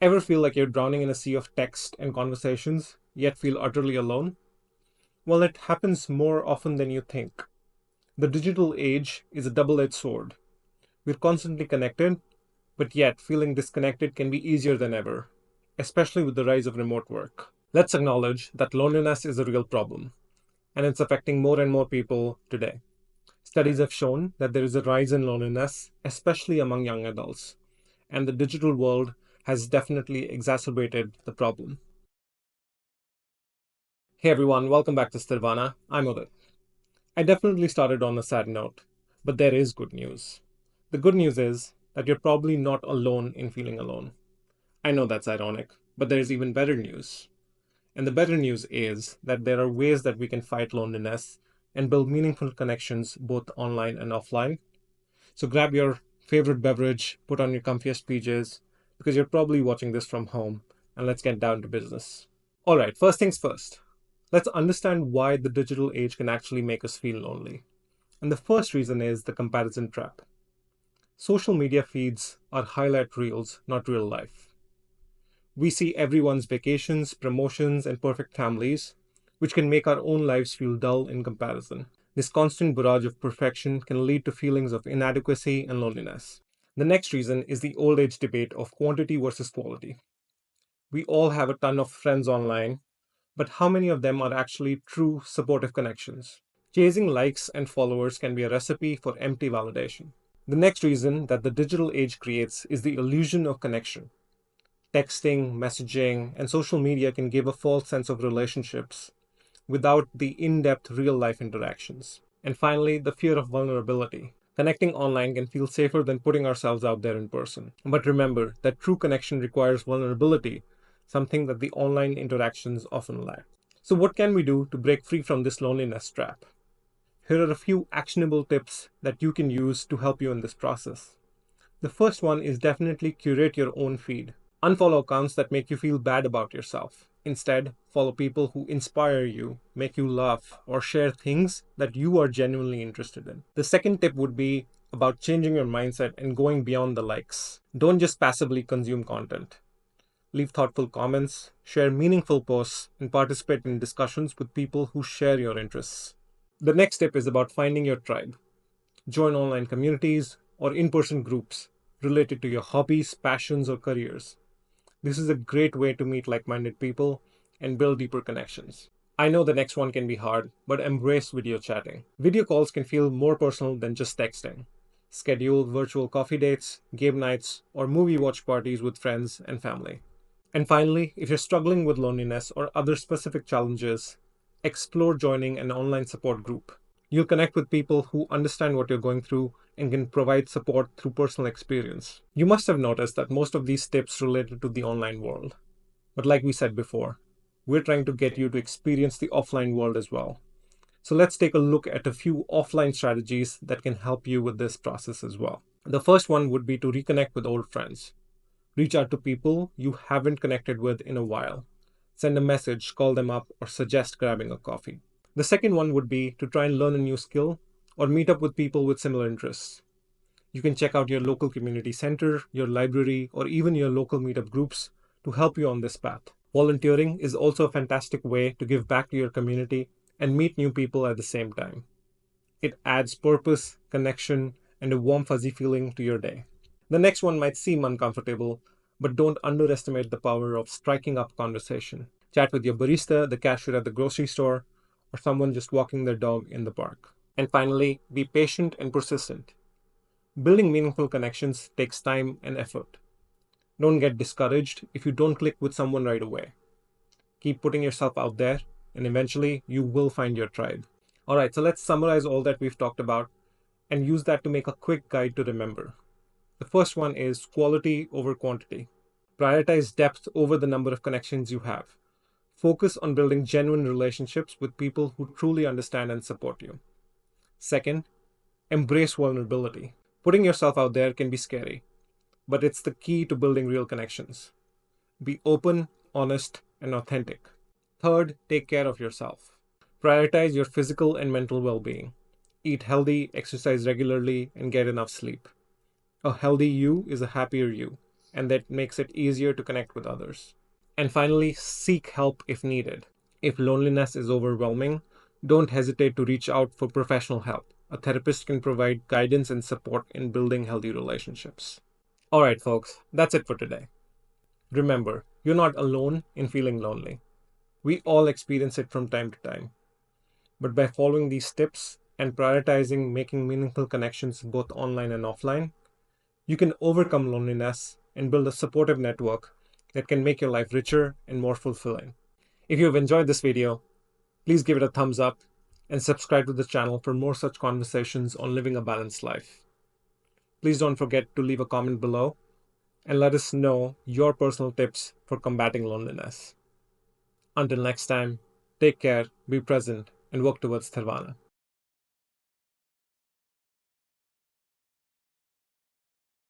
Ever feel like you're drowning in a sea of text and conversations, yet feel utterly alone? Well, it happens more often than you think. The digital age is a double-edged sword. We're constantly connected, but yet feeling disconnected can be easier than ever, especially with the rise of remote work. Let's acknowledge that loneliness is a real problem, and it's affecting more and more people today. Studies have shown that there is a rise in loneliness, especially among young adults, and the digital world has definitely exacerbated the problem. Hey everyone, welcome back to Sthirvana. I'm Udit. I definitely started on a sad note, but there is good news. The good news is that you're probably not alone in feeling alone. I know that's ironic, but there's even better news. And the better news is that there are ways that we can fight loneliness and build meaningful connections both online and offline. So grab your favorite beverage, put on your comfiest PJs, because you're probably watching this from home, and let's get down to business. All right, first things first. Let's understand why the digital age can actually make us feel lonely. And the first reason is the comparison trap. Social media feeds are highlight reels, not real life. We see everyone's vacations, promotions, and perfect families, which can make our own lives feel dull in comparison. This constant barrage of perfection can lead to feelings of inadequacy and loneliness. The next reason is the old age debate of quantity versus quality. We all have a ton of friends online, but how many of them are actually true supportive connections? Chasing likes and followers can be a recipe for empty validation. The next reason that the digital age creates is the illusion of connection. Texting, messaging, and social media can give a false sense of relationships without the in-depth real-life interactions. And finally, the fear of vulnerability. Connecting online can feel safer than putting ourselves out there in person. But remember that true connection requires vulnerability, something that the online interactions often lack. So what can we do to break free from this loneliness trap? Here are a few actionable tips that you can use to help you in this process. The first one is definitely curate your own feed. Unfollow accounts that make you feel bad about yourself. Instead, follow people who inspire you, make you laugh, or share things that you are genuinely interested in. The second tip would be about changing your mindset and going beyond the likes. Don't just passively consume content. Leave thoughtful comments, share meaningful posts, and participate in discussions with people who share your interests. The next tip is about finding your tribe. Join online communities or in-person groups related to your hobbies, passions, or careers. This is a great way to meet like-minded people and build deeper connections. I know the next one can be hard, but embrace video chatting. Video calls can feel more personal than just texting. Schedule virtual coffee dates, game nights, or movie watch parties with friends and family. And finally, if you're struggling with loneliness or other specific challenges, explore joining an online support group. You'll connect with people who understand what you're going through and can provide support through personal experience. You must have noticed that most of these tips related to the online world. But like we said before, we're trying to get you to experience the offline world as well. So let's take a look at a few offline strategies that can help you with this process as well. The first one would be to reconnect with old friends. Reach out to people you haven't connected with in a while. Send a message, call them up, or suggest grabbing a coffee. The second one would be to try and learn a new skill or meet up with people with similar interests. You can check out your local community center, your library, or even your local meetup groups to help you on this path. Volunteering is also a fantastic way to give back to your community and meet new people at the same time. It adds purpose, connection, and a warm, fuzzy feeling to your day. The next one might seem uncomfortable, but don't underestimate the power of striking up conversation. Chat with your barista, the cashier at the grocery store, or someone just walking their dog in the park. And finally, be patient and persistent. Building meaningful connections takes time and effort. Don't get discouraged if you don't click with someone right away. Keep putting yourself out there, and eventually you will find your tribe. All right, so let's summarize all that we've talked about and use that to make a quick guide to remember. The first one is quality over quantity. Prioritize depth over the number of connections you have. Focus on building genuine relationships with people who truly understand and support you. Second, embrace vulnerability. Putting yourself out there can be scary, but it's the key to building real connections. Be open, honest, and authentic. Third, take care of yourself. Prioritize your physical and mental well-being. Eat healthy, exercise regularly, and get enough sleep. A healthy you is a happier you. and that makes it easier to connect with others. And finally, seek help if needed. If loneliness is overwhelming, don't hesitate to reach out for professional help. A therapist can provide guidance and support in building healthy relationships. All right, folks, that's it for today. Remember, you're not alone in feeling lonely. We all experience it from time to time. But by following these tips and prioritizing making meaningful connections both online and offline, you can overcome loneliness and build a supportive network that can make your life richer and more fulfilling. If you've enjoyed this video, please give it a thumbs up and subscribe to the channel for more such conversations on living a balanced life. Please don't forget to leave a comment below and let us know your personal tips for combating loneliness. Until next time, take care, be present, and work towards Sthirvana.